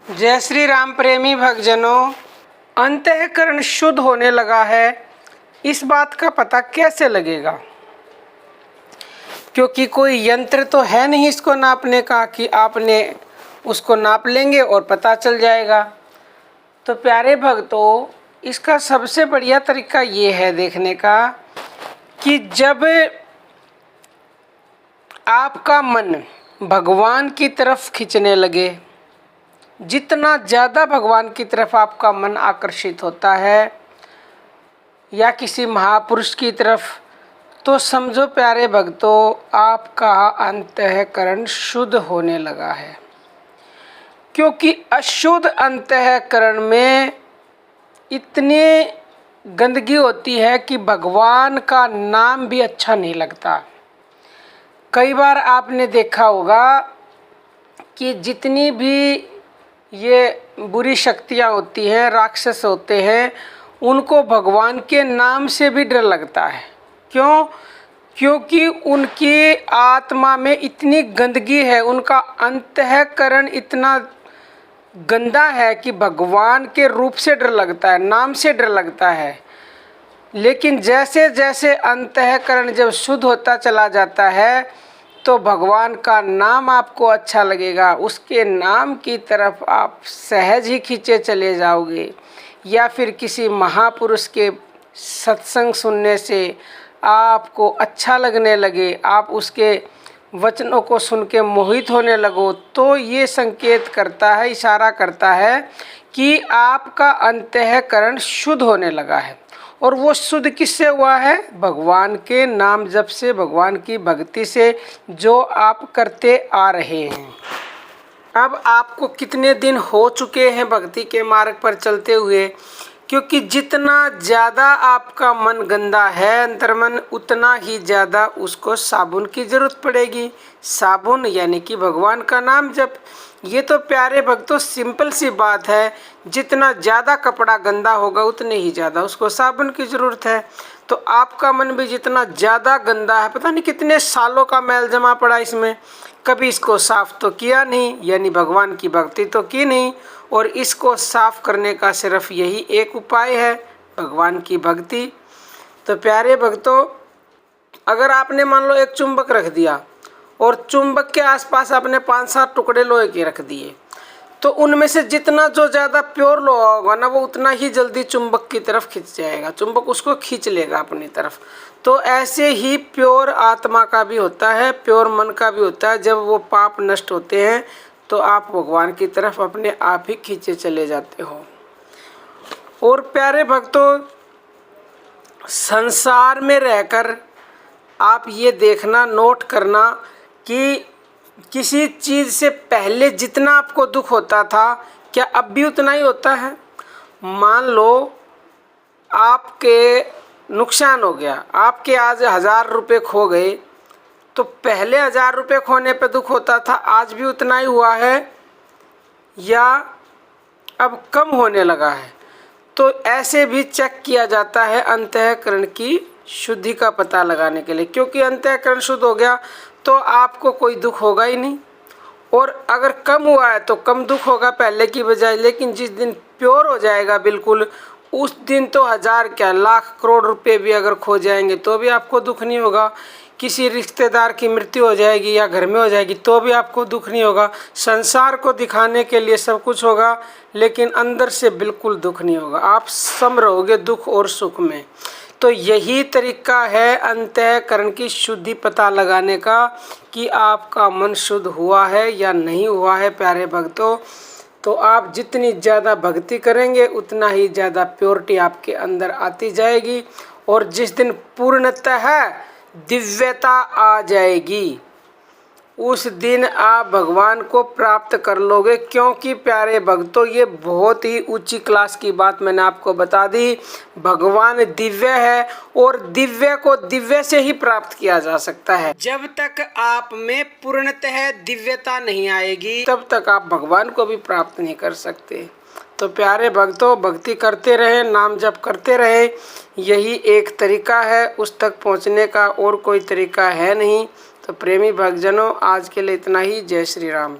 जय श्री राम प्रेमी भक्तजनों, अंतःकरण शुद्ध होने लगा है। इस बात का पता कैसे लगेगा? क्योंकि कोई यंत्र तो है नहीं इसको नापने का कि आपने उसको नाप लेंगे और पता चल जाएगा। तो प्यारे भक्तों, इसका सबसे बढ़िया तरीका ये है देखने का कि जब आपका मन भगवान की तरफ खींचने लगे, जितना ज़्यादा भगवान की तरफ आपका मन आकर्षित होता है या किसी महापुरुष की तरफ, तो समझो प्यारे भक्तों, आपका अंतःकरण शुद्ध होने लगा है। क्योंकि अशुद्ध अंतःकरण में इतनी गंदगी होती है कि भगवान का नाम भी अच्छा नहीं लगता। कई बार आपने देखा होगा कि जितनी भी ये बुरी शक्तियाँ होती हैं, राक्षस होते हैं, उनको भगवान के नाम से भी डर लगता है। क्यों? क्योंकि उनकी आत्मा में इतनी गंदगी है, उनका अंतःकरण इतना गंदा है कि भगवान के रूप से डर लगता है, नाम से डर लगता है। लेकिन जैसे जैसे अंतःकरण जब शुद्ध होता चला जाता है तो भगवान का नाम आपको अच्छा लगेगा, उसके नाम की तरफ आप सहज ही खींचे चले जाओगे। या फिर किसी महापुरुष के सत्संग सुनने से आपको अच्छा लगने लगे, आप उसके वचनों को सुन के मोहित होने लगो, तो ये संकेत करता है, इशारा करता है कि आपका अंतःकरण शुद्ध होने लगा है। और वो शुद्ध किससे हुआ है? भगवान के नाम जप से, भगवान की भक्ति से, जो आप करते आ रहे हैं। अब आपको कितने दिन हो चुके हैं भक्ति के मार्ग पर चलते हुए? क्योंकि जितना ज़्यादा आपका मन गंदा है अंतर्मन, उतना ही ज़्यादा उसको साबुन की ज़रूरत पड़ेगी। साबुन यानी कि भगवान का नाम जप। ये तो प्यारे भक्तों सिंपल सी बात है। जितना ज़्यादा कपड़ा गंदा होगा उतने ही ज़्यादा उसको साबुन की ज़रूरत है। तो आपका मन भी जितना ज़्यादा गंदा है, पता नहीं कितने सालों का मैल जमा पड़ा इसमें, कभी इसको साफ़ तो किया नहीं, यानी भगवान की भक्ति तो की नहीं। और इसको साफ़ करने का सिर्फ यही एक उपाय है, भगवान की भक्ति। तो प्यारे भक्तों, अगर आपने मान लो एक चुंबक रख दिया और चुंबक के आसपास आपने 5-7 टुकड़े लोहे के रख दिए, तो उनमें से जितना जो ज़्यादा प्योर लोहा होगा ना, वो उतना ही जल्दी चुंबक की तरफ खिंच जाएगा, चुंबक उसको खींच लेगा अपनी तरफ। तो ऐसे ही प्योर आत्मा का भी होता है, प्योर मन का भी होता है। जब वो पाप नष्ट होते हैं तो आप भगवान की तरफ अपने आप ही खींचे चले जाते हो। और प्यारे भक्तों, संसार में रहकर आप ये देखना, नोट करना कि किसी चीज़ से पहले जितना आपको दुख होता था, क्या अब भी उतना ही होता है? मान लो आपके नुकसान हो गया, आपके आज 1000 रुपये खो गए, तो पहले 1000 रुपये खोने पे दुख होता था, आज भी उतना ही हुआ है या अब कम होने लगा है? तो ऐसे भी चेक किया जाता है अंतःकरण की शुद्धि का पता लगाने के लिए। क्योंकि अंतःकरण शुद्ध हो गया तो आपको कोई दुख होगा ही नहीं, और अगर कम हुआ है तो कम दुख होगा पहले की बजाय। लेकिन जिस दिन प्योर हो जाएगा बिल्कुल, उस दिन तो 1000 क्या, लाख करोड़ रुपए भी अगर खो जाएंगे तो भी आपको दुख नहीं होगा। किसी रिश्तेदार की मृत्यु हो जाएगी या घर में हो जाएगी तो भी आपको दुख नहीं होगा। संसार को दिखाने के लिए सब कुछ होगा, लेकिन अंदर से बिल्कुल दुख नहीं होगा। आप सम रहोगे दुख और सुख में। तो यही तरीका है अंतःकरण की शुद्धि पता लगाने का कि आपका मन शुद्ध हुआ है या नहीं हुआ है। प्यारे भक्तों, तो आप जितनी ज़्यादा भक्ति करेंगे उतना ही ज़्यादा प्योरिटी आपके अंदर आती जाएगी। और जिस दिन पूर्णतः दिव्यता आ जाएगी, उस दिन आप भगवान को प्राप्त कर लोगे। क्योंकि प्यारे भक्तों, ये बहुत ही ऊंची क्लास की बात मैंने आपको बता दी। भगवान दिव्य है और दिव्य को दिव्य से ही प्राप्त किया जा सकता है। जब तक आप में पूर्णतः दिव्यता नहीं आएगी, तब तक आप भगवान को भी प्राप्त नहीं कर सकते। तो प्यारे भक्तों, भक्ति करते रहे, नाम जप करते रहे, यही एक तरीका है उस तक पहुंचने का, और कोई तरीका है नहीं। तो प्रेमी भक्तजनों, आज के लिए इतना ही। जय श्री राम।